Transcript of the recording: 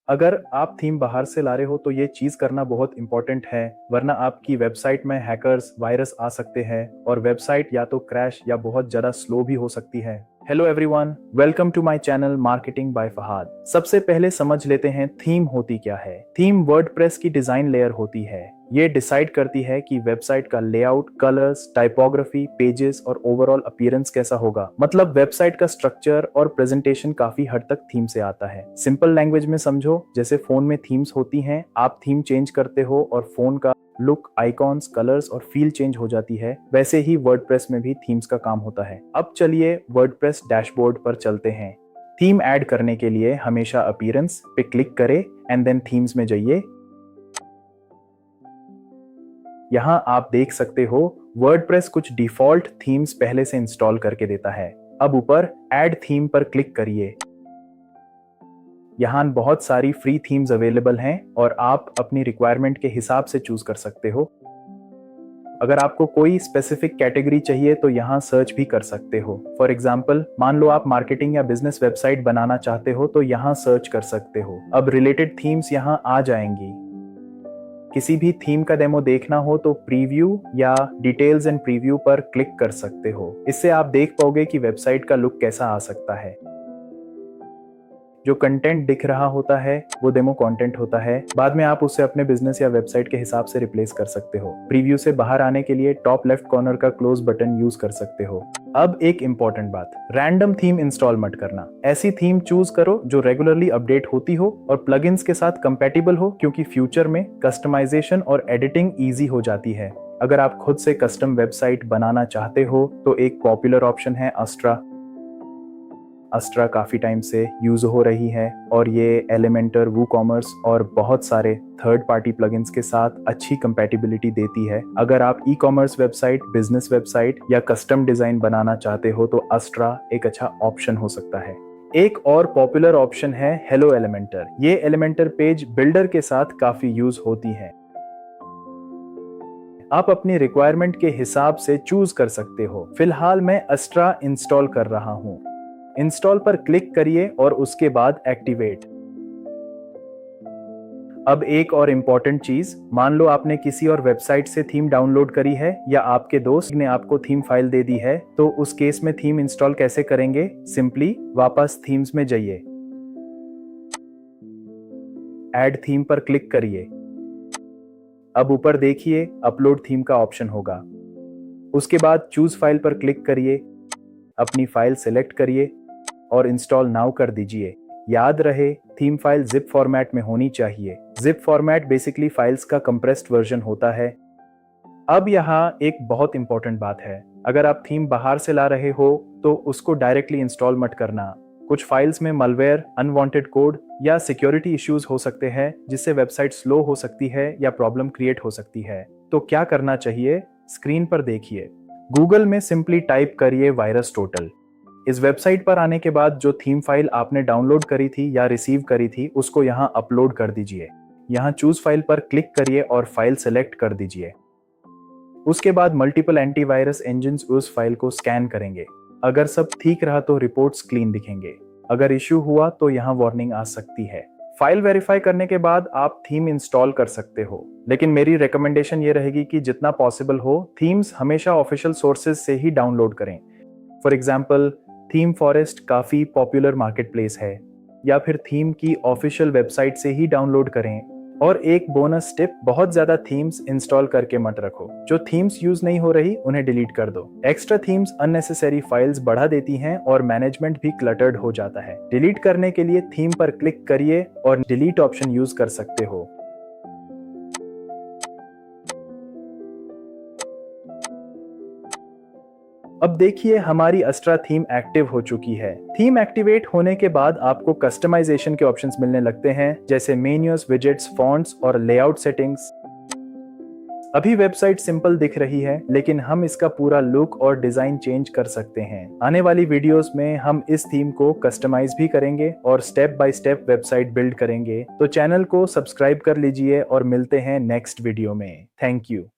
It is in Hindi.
अगर आप थीम बाहर से ला रहे हो तो ये चीज करना बहुत इंपॉर्टेंट है, वरना आपकी वेबसाइट में हैकर्स वायरस आ सकते हैं और वेबसाइट या तो क्रैश या बहुत ज्यादा स्लो भी हो सकती है। Hello everyone, welcome to my channel marketing by Fahad. सबसे पहले समझ लेते हैं थीम होती क्या है। थीम वर्डप्रेस की डिजाइन लेयर होती है। ये डिसाइड करती है कि वेबसाइट का लेआउट, कलर्स, टाइपोग्राफी, पेजेस और ओवरऑल अपीयरेंस कैसा होगा। मतलब वेबसाइट का स्ट्रक्चर और प्रेजेंटेशन काफी हद तक थीम से आता है। सिंपल लैंग्वेज में समझो, जैसे फोन में थीम्स होती हैं, आप थीम चेंज करते हो और फोन का लुक, आइकॉन्स, कलर्स और फील चेंज हो जाती है, वैसे ही वर्डप्रेस में भी थीम्स का काम होता है। अब चलिए वर्डप्रेस डैशबोर्ड पर चलते हैं। थीम ऐड करने के लिए हमेशा अपीयरेंस पे क्लिक करें एंड देन थीम्स में जाइए। यहाँ आप देख सकते हो वर्डप्रेस कुछ डिफॉल्ट थीम्स पहले से इंस्टॉल करके देता है। अब ऊपर ऐड थीम पर क्लिक करिए। यहाँ बहुत सारी फ्री थीम्स अवेलेबल हैं और आप अपनी रिक्वायरमेंट के हिसाब से चूज कर सकते हो। अगर आपको कोई स्पेसिफिक कैटेगरी चाहिए तो यहाँ सर्च भी कर सकते हो। फॉर एग्जाम्पल, मान लो आप मार्केटिंग या बिजनेस वेबसाइट बनाना चाहते हो तो यहाँ सर्च कर सकते हो। अब रिलेटेड थीम्स यहाँ आ जाएंगी। किसी भी थीम का डेमो देखना हो तो प्रीव्यू या डिटेल्स एंड प्रीव्यू पर क्लिक कर सकते हो। इससे आप देख पाओगे कि वेबसाइट का लुक कैसा आ सकता है। जो कंटेंट दिख रहा होता है वो डेमो कंटेंट होता है। बाद में आप उसे अपने बिजनेस या वेबसाइट के हिसाब से रिप्लेस कर सकते हो। प्रीव्यू से बाहर आने के लिए टॉप लेफ्ट कॉर्नर का क्लोज बटन यूज कर सकते हो। अब एक इंपॉर्टेंट बात, रैंडम थीम इंस्टॉल मत करना। ऐसी थीम चूज करो जो रेगुलरली अपडेट होती हो और प्लगइन्स के साथ कंपैटिबल हो, क्योंकि फ्यूचर में कस्टमाइजेशन और एडिटिंग ईजी हो जाती है। अगर आप खुद से कस्टम वेबसाइट बनाना चाहते हो तो एक पॉपुलर ऑप्शन है अस्ट्रा काफी टाइम से यूज हो रही है और ये एलिमेंटर, वूकॉमर्स और बहुत सारे थर्ड पार्टी प्लगइन्स के साथ अच्छी कंपैटिबिलिटी देती है। अगर आप e commerce website, business website या कस्टम डिजाइन बनाना चाहते हो तो अस्ट्रा एक अच्छा ऑप्शन हो सकता है। एक और पॉपुलर ऑप्शन है हेलो एलिमेंटर। ये एलिमेंटर पेज बिल्डर के साथ काफी यूज होती है। आप अपनी रिक्वायरमेंट के हिसाब से चूज कर सकते हो। फिलहाल मैं अस्ट्रा इंस्टॉल कर रहा हूं। इंस्टॉल पर क्लिक करिए और उसके बाद एक्टिवेट। अब एक और इंपॉर्टेंट चीज, मान लो आपने किसी और वेबसाइट से थीम डाउनलोड करी है या आपके दोस्त ने आपको थीम फाइल दे दी है, तो उस केस में थीम इंस्टॉल कैसे करेंगे? सिंपली वापस थीम्स में जाइए, ऐड थीम पर क्लिक करिए। अब ऊपर देखिए अपलोड थीम का ऑप्शन होगा। उसके बाद चूज फाइल पर क्लिक करिए, अपनी फाइल सेलेक्ट करिए और इंस्टॉल नाउ कर दीजिए। याद रहे, थीम फाइल जिप फॉर्मेट में होनी चाहिए। जिप फॉर्मेट बेसिकली फाइल्स का कंप्रेस्ड वर्जन होता है। अब यहाँ एक बहुत इंपॉर्टेंट बात है, अगर आप थीम बाहर से ला रहे हो तो उसको डायरेक्टली इंस्टॉल मत करना। कुछ फाइल्स में मलवेयर, अनवांटेड कोड या सिक्योरिटी इश्यूज हो सकते हैं, जिससे वेबसाइट स्लो हो सकती है या प्रॉब्लम क्रिएट हो सकती है। तो क्या करना चाहिए? स्क्रीन पर देखिए, गूगल में सिंपली टाइप करिए वायरस टोटल। इस वेबसाइट पर आने के बाद जो थीम फाइल आपने डाउनलोड करी थी या रिसीव करी थी उसको यहाँ अपलोड कर दीजिए। यहाँ चूज फाइल पर क्लिक करिए और फाइल सेलेक्ट कर दीजिए। उसके बाद मल्टीपल एंटीवायरस इंजन्स उस फाइल को स्कैन करेंगे। अगर सब ठीक रहा तो रिपोर्ट्स क्लीन दिखेंगे। अगर इश्यू हुआ तो यहाँ वार्निंग आ सकती है। फाइल वेरीफाई करने के बाद आप थीम इंस्टॉल कर सकते हो, लेकिन मेरी रिकमेंडेशन ये रहेगी कि जितना पॉसिबल हो थीम्स हमेशा ऑफिशियल सोर्सेज से ही डाउनलोड करें। फॉर एग्जाम्पल, थीम फॉरेस्ट काफी पॉपुलर मार्केट प्लेस है, या फिर थीम की ऑफिशियल वेबसाइट से ही डाउनलोड करें। और एक बोनस टिप, बहुत ज्यादा थीम्स इंस्टॉल करके मत रखो। जो थीम्स यूज नहीं हो रही उन्हें डिलीट कर दो। एक्स्ट्रा थीम्स अननेसेसरी फाइल्स बढ़ा देती हैं और मैनेजमेंट भी क्लटर्ड हो जाता है। डिलीट करने के लिए थीम पर क्लिक करिए और डिलीट ऑप्शन यूज कर सकते हो। अब देखिए हमारी अस्ट्रा थीम एक्टिव हो चुकी है। थीम एक्टिवेट होने के बाद आपको कस्टमाइजेशन के ऑप्शंस मिलने लगते हैं, जैसे मेन्यूज, विजेट्स, फॉन्ट्स और लेआउट सेटिंग्स। अभी वेबसाइट सिंपल दिख रही है, लेकिन हम इसका पूरा लुक और डिजाइन चेंज कर सकते हैं। आने वाली वीडियोस में हम इस थीम को कस्टमाइज भी करेंगे और step by step website build करेंगे। तो चैनल को सब्सक्राइब कर लीजिए और मिलते हैं नेक्स्ट वीडियो में। Thank you.